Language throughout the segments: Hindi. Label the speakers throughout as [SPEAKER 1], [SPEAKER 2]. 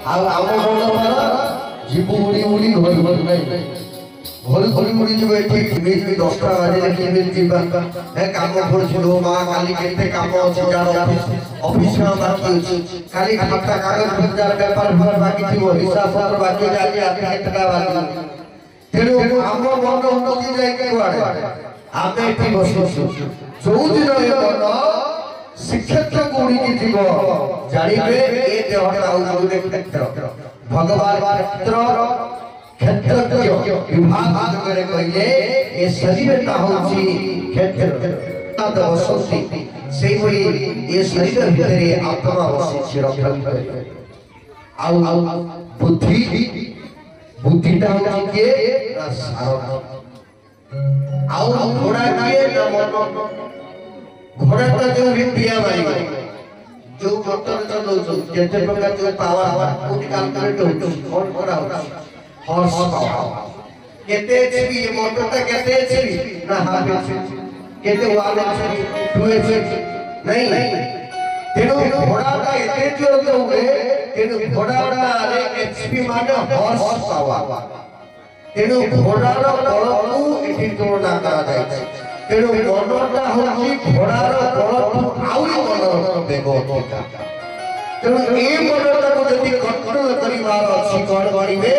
[SPEAKER 1] ଆଉ ଆମ ମନ ମାର ଯିବୁ ଉଡ଼ି ଉଡ଼ି ଘର ଘର ନାହିଁ ଘର ଘରି ଉଡ଼ି ଯିବ ଏଠି କେମିତି 10ଟା ବାଜିଲେ କେମିତି ଯିବା ଏ କାମ ପଡ଼ିଥିବ ମା କାଲି କେତେ କାମ ଅଛି ଯାର ଅଫିସ ବାକି ଅଛି କାଲି ଖାତା କାଗଜ ପତ୍ର ବେପାର ଫର ବାକି ଥିବ ହିସାବ ପତ୍ର ବାକି ଆଜି ଆଜି କେତେଟା ବାକି ତେଣୁ ଆମ ମନ ଉନ୍ନତି ଯାଇକି କୁଆଡ଼େ ଆମେ ଏଠି ବସିଛୁ ଯୋଉଦିନ ଏ ମନ ଶ୍ରୀକ୍ଷେତ୍ରକୁ ଉଡ଼ିକି ଯିବ ଜାଣିବେ ଏ ଦେହଟା ଆଉ ଗୋଟେ କ୍ଷେତ୍ର ଭଗବାନ କ୍ଷେତ୍ର ବିଭାଗ করে কইলে এ শরীরটা হচ্ছে ক্ষেত্র তাদ বসতি সেই বলি এ শরীর ভিতরে আত্মা বসিছে রক্ষণ করে আউ বুদ্ধিটা হচ্ছে কি সারথ আউ ঘোড়া দিয়ে ঘোড়াটা जो रिपिया मारी जो मोटर चलाउछु जेते प्रकार जो पावर कोटी काम करे तो कौन करा हॉर्स पावर केते एचपी ये मोटरटा केते एचपी ना हाफ एचपी केते 1 एचपी 2 एचपी नहीं तेनो घोड़ाटा एते जोर दउए तेनो घोड़ाटा रे एचपी माने हॉर्स पावर तेनो घोड़ार बलकु एठी तुलना करा जाय तेणु मनटा हूँ घोड़ार बल आउरी मन बेग तेणु ए मनटा को जदि कंट्रोल करिवार अछि कोन करिवे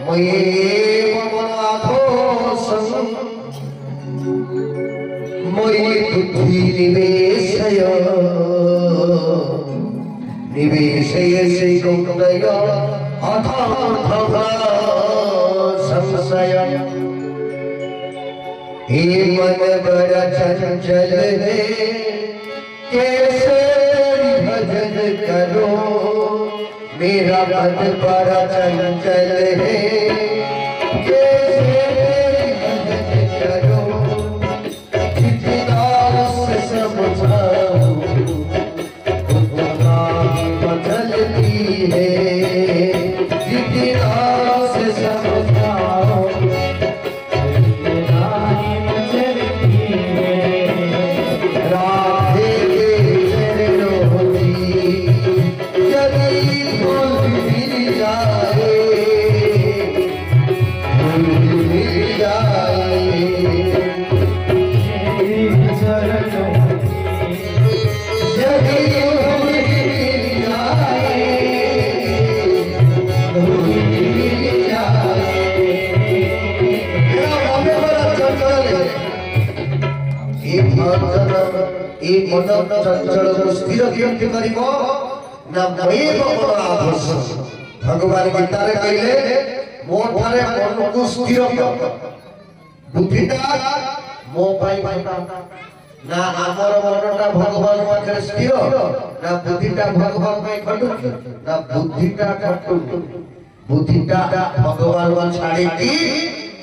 [SPEAKER 1] मयेव मनाधोसं मयि बुद्धि निवेशय से गौतय अथार्थः संशय हे मन बड़ा चंचल है कैसे भजन करो मेरा मन बड़ा चंचल है कैसे भजन करो जितना से समझाओ उतना बदलती है जितना से समझाओ चंचल स्थिर केमती करिबो ना मयेव मनाधोस भगवान गीता रे कहले मो थारे मन को स्थिर बुद्धिटा मो पाई ना हमर मनटा भगवान पाखरे स्थिर ना बुद्धिटा भगवान पाई खटु ना बुद्धिटा खटु बुद्धिटा भगवान वा छाड़ी की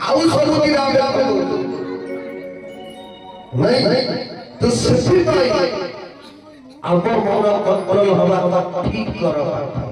[SPEAKER 1] आउ सब दिरा नहीं तो सच्ची बात अब मन कंट्रोल हवा ठीक करो